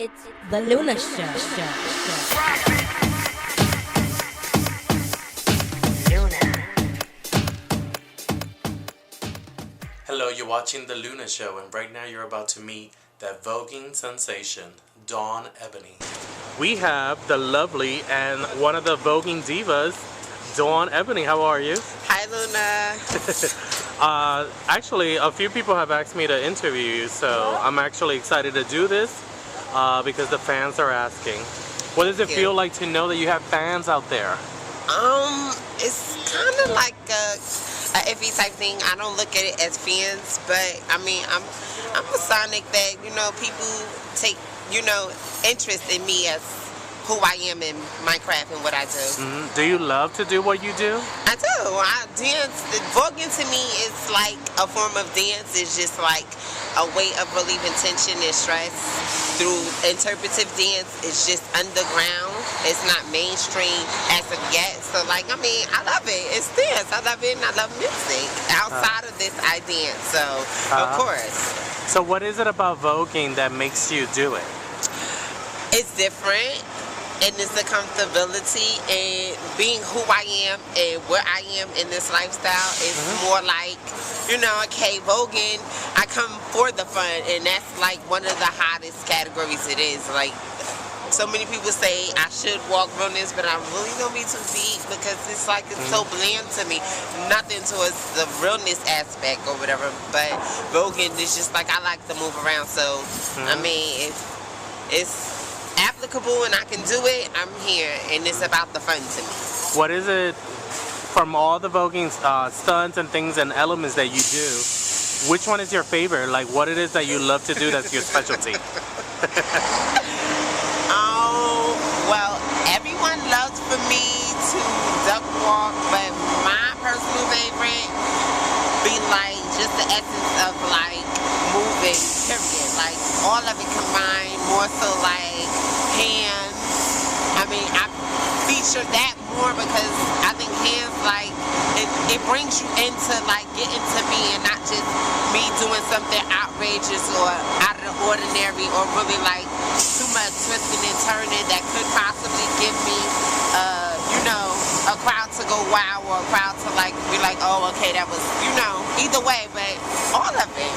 It's the Luna Show. Hello, you're watching The Luna Show, and right now you're about to meet that voguing sensation, Dawn Ebony. We have the lovely and one of the voguing divas, Dawn Ebony. How are you? Hi, Luna. Actually, a few people have asked me to interview you, so I'm actually excited to do this because the fans are asking. What does it feel like to know that you have fans out there? It's kind of like a iffy type thing. I don't look at it as fans, but I mean, I'm a Sonic that, people take, interest in me as who I am in my craft and what I do. Mm-hmm. Do you love to do what you do? I do. I dance. Voguing to me is like a form of dance. It's just like a way of relieving tension and stress through interpretive dance. It's just underground. It's not mainstream as of yet. So I love it. It's dance. I love it and I love music. Outside of this, I dance. So, of course. So what is it about voguing that makes you do it? It's different. And it's the comfortability and being who I am and where I am in this lifestyle is more like, okay, voguing, I come for the fun, and that's like one of the hottest categories it is. Like, so many people say I should walk realness, but I really don't be too deep because it's like it's so bland to me. Nothing towards the realness aspect or whatever, but voguing is just like I like to move around. So, I mean, it's applicable and I can do it, I'm here, and it's about the fun to me. What is it, from all the voguing stunts and things and elements that you do, which one is your favorite? Like, what it is that you love to do that's your specialty? Well, everyone loves for me to duck walk, but my personal favorite be like just the essence of like moving, period. Like all of it combined, more so like hands. I mean, I feature that more because I think hands, like, it brings you into like getting to me and not just me doing something outrageous or out of the ordinary or really like too much twisting and turning that could possibly give me a crowd to go wow or a crowd to like be like, oh, okay, that was, either way, but all of it.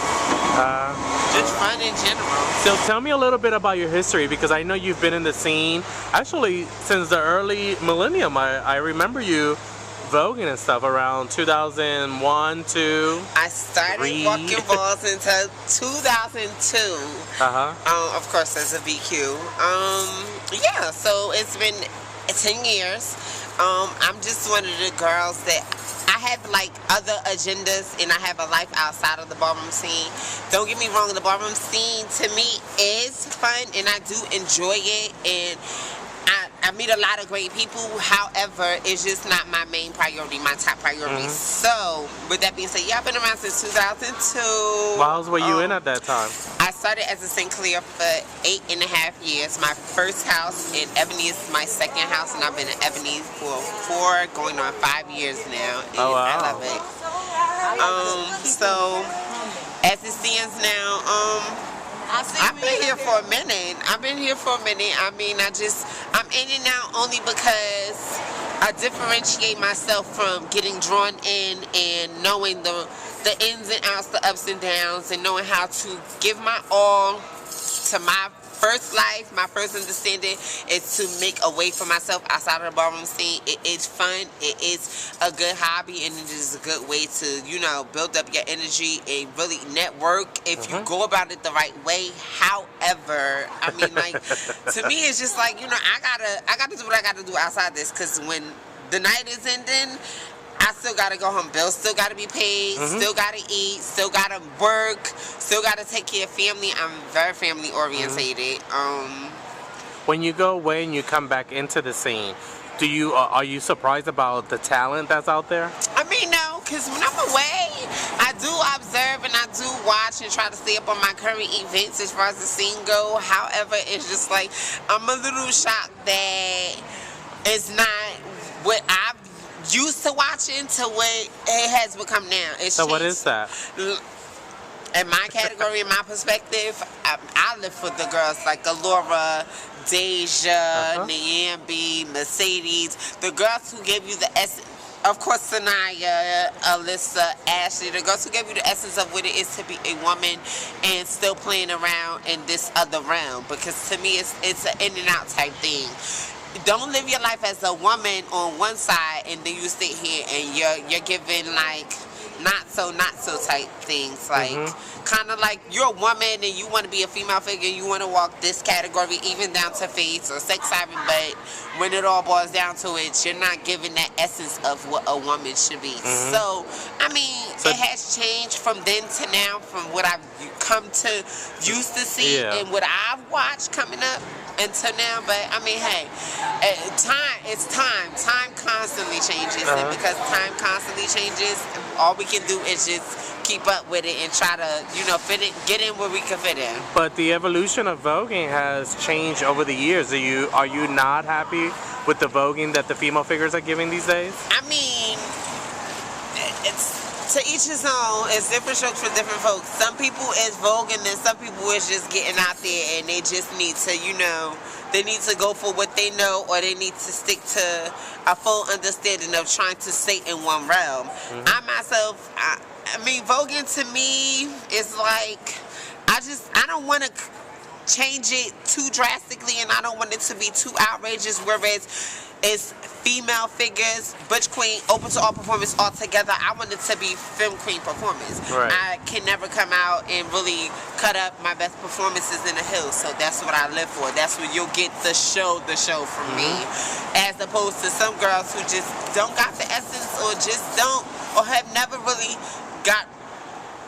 Just fun in general. So tell me a little bit about your history, because I know you've been in the scene actually since the early millennium. I remember you voguing and stuff around 2001, 2. I started walking balls until 2002. Of course, as a VQ. Yeah, so it's been 10 years. I'm just one of the girls that I have like other agendas and I have a life outside of the ballroom scene. Don't get me wrong, the ballroom scene to me is fun and I do enjoy it, and I meet a lot of great people. However, it's just not my main priority, my top priority. So, with that being said, yeah, I've been around since 2002. What house were you in at that time? I started as a St. Clair for 8.5 years. My first house in Ebony is my second house, and I've been in Ebony for 4, going on 5 years now. And oh, wow. I love it. So, as it stands now, I've been here for a minute. I mean, I'm in and out only because I differentiate myself from getting drawn in and knowing the ins and outs, the ups and downs, and knowing how to give my all to my first life. My first understanding is to make a way for myself outside of the ballroom scene. It is fun. It is a good hobby, and it is a good way to, build up your energy and really network if you go about it the right way. However, I mean, like, to me, it's just like, I gotta do what I gotta do outside this, because when the night is ending, I still gotta go home. Bills still gotta be paid. Still gotta eat. Still gotta work. Still gotta take care of family. I'm very family orientated. When you go away and you come back into the scene, are you surprised about the talent that's out there? I mean, no, because when I'm away, I do observe and I do watch and try to stay up on my current events as far as the scene go. However, it's just like I'm a little shocked that it's not what I've used to watching to what it has become now. So what is that? in my category, in my perspective, I live for the girls like Allura, Deja, Niambi, Mercedes, the girls who give you the essence. Of course, Sanaya, Alyssa, Ashley, the girls who give you the essence of what it is to be a woman and still playing around in this other realm. Because to me, it's an in and out type thing. Don't live your life as a woman on one side and then you sit here and you're giving like not so type things, like kind of like you're a woman and you want to be a female figure, you want to walk this category even down to face or sex savvy, but when it all boils down to it, you're not giving that essence of what a woman should be. So I mean, it has changed from then to now, from what I've come to used to see and what I've watched coming up until now. But I mean, hey, time constantly changes, and because time constantly changes, all we can do is just keep up with it and try to, you know, get in where we can fit in. But the evolution of voguing has changed over the years. Are you not happy with the voguing that the female figures are giving these days? I mean, it's to each his own. It's different strokes for different folks. Some people is voguing and some people is just getting out there and they just need to, you know, they need to go for what they know, or they need to stick to a full understanding of trying to stay in one realm. I myself, I mean, voguing to me is like, I don't want to change it too drastically, and I don't want it to be too outrageous, whereas it's female figures, butch queen, open to all performance all together. I want it to be film queen performance. I can never come out and really cut up my best performances in the hills, so that's what I live for. That's where you'll get the show from me, as opposed to some girls who just don't got the essence, or just don't, or have never really got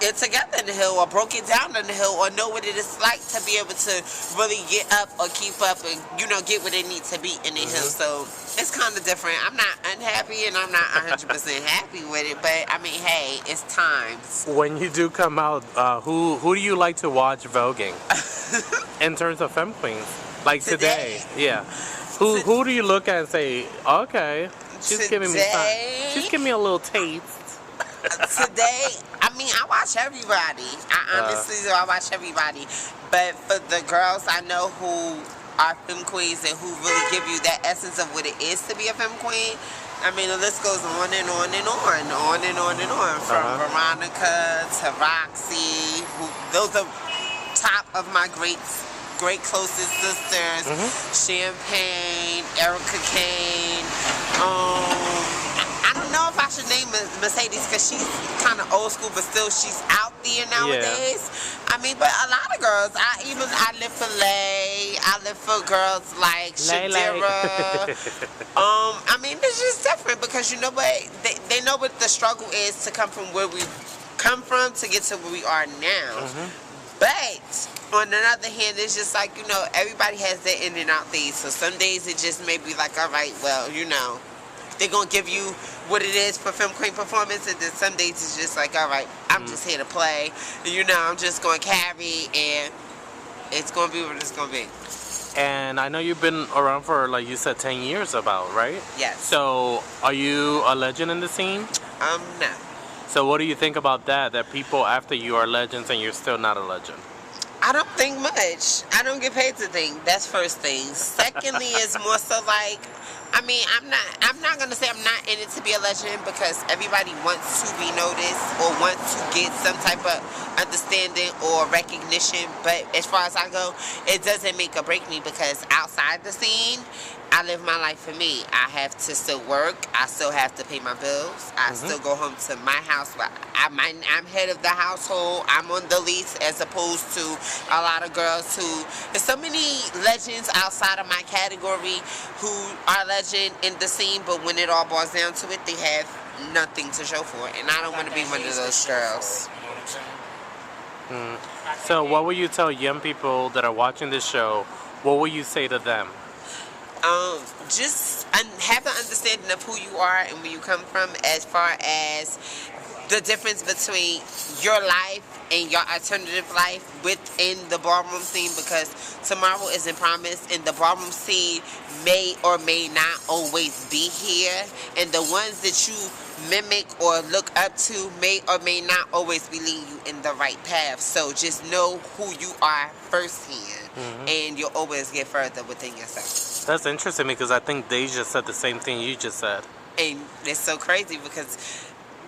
it together in the hill, or broke it down in the hill, or know what it is like to be able to really get up or keep up and, you know, get where they need to be in the hill. So it's kind of different. I'm not unhappy and I'm not 100% happy with it, but I mean, hey, it's times. When you do come out, who do you like to watch voguing in terms of femme queens? Like today. Yeah. Who do you look at and say, okay, she's giving me time. She's giving me a little taste. Today, I mean, I watch everybody. I honestly do. I watch everybody. But for the girls I know who are femme queens and who really give you that essence of what it is to be a femme queen, I mean, the list goes on and on and on, on and on and on. From Veronica to Roxy, those are top of my great closest sisters. Champagne, Erica Kane. I don't know if I should name Mercedes because she's kind of old school, but still she's out there nowadays. I mean, but a lot of girls, I live for Lay. I live for girls like Shadira. I mean, it's just different because you know what? They know what the struggle is to come from where we come from to get to where we are now. But on the other hand, it's just like, you know, everybody has their in and out days. So some days it just may be like, all right, well, you know, they're going to give you what it is for femme queen performance, and then some days it's just like, all right, I'm just here to play. You know, I'm just going to carry, and it's going to be what it's going to be. And I know you've been around for, like you said, 10 years about, right? Yes. So are you a legend in the scene? No. So what do you think about that people after you are legends and you're still not a legend? I don't think much. I don't get paid to think. That's first thing. Secondly, it's more so like, I mean, I'm not gonna say I'm not in it to be a legend, because everybody wants to be noticed or wants to get some type of understanding or recognition. But as far as I go, it doesn't make or break me, because outside the scene, I live my life for me. I have to still work. I still have to pay my bills. I still go home to my house. I'm head of the household. I'm on the lease, as opposed to a lot of girls who, there's so many legends outside of my category who are legend in the scene, but when it all boils down to it, they have nothing to show for it. And I don't want to be one of those girls. So what will you tell young people that are watching this show? What will you say to them? Just have an understanding of who you are and where you come from, as far as the difference between your life and your alternative life within the ballroom scene, because tomorrow isn't promised, and the ballroom scene may or may not always be here, and the ones that you mimic or look up to may or may not always be leading you in the right path. So just know who you are firsthand, and you'll always get further within yourself. That's interesting because I think Deja said the same thing you just said. And it's so crazy because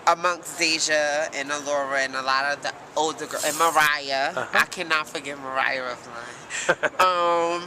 amongst Deja and Alora and a lot of the older girls, and Mariah, I cannot forget Mariah of mine.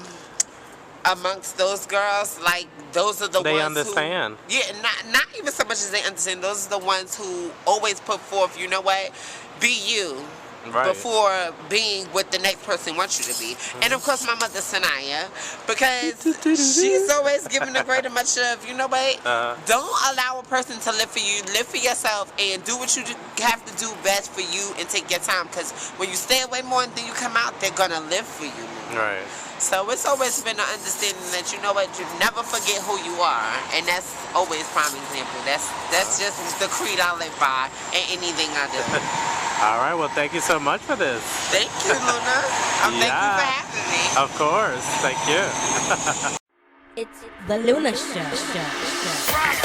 Amongst those girls, like, those are the they ones understand. who... Yeah, not even so much as they understand. Those are the ones who always put forth, you know what, be you. Right. Before being what the next person wants you to be. And of course my mother Sanaya, because she's always giving a greater much of, you know what, don't allow a person to live for you, live for yourself, and do what you have to do best for you and take your time, because when you stay away more and then you come out, they're gonna live for you more. Right. So it's always been an understanding that, you know what, you never forget who you are, and that's always prime example. That's just the creed I live by in anything I do. All right, well, thank you so much for this. Thank you, Luna. Thank you for having me. Of course, thank you. It's the Luna Show.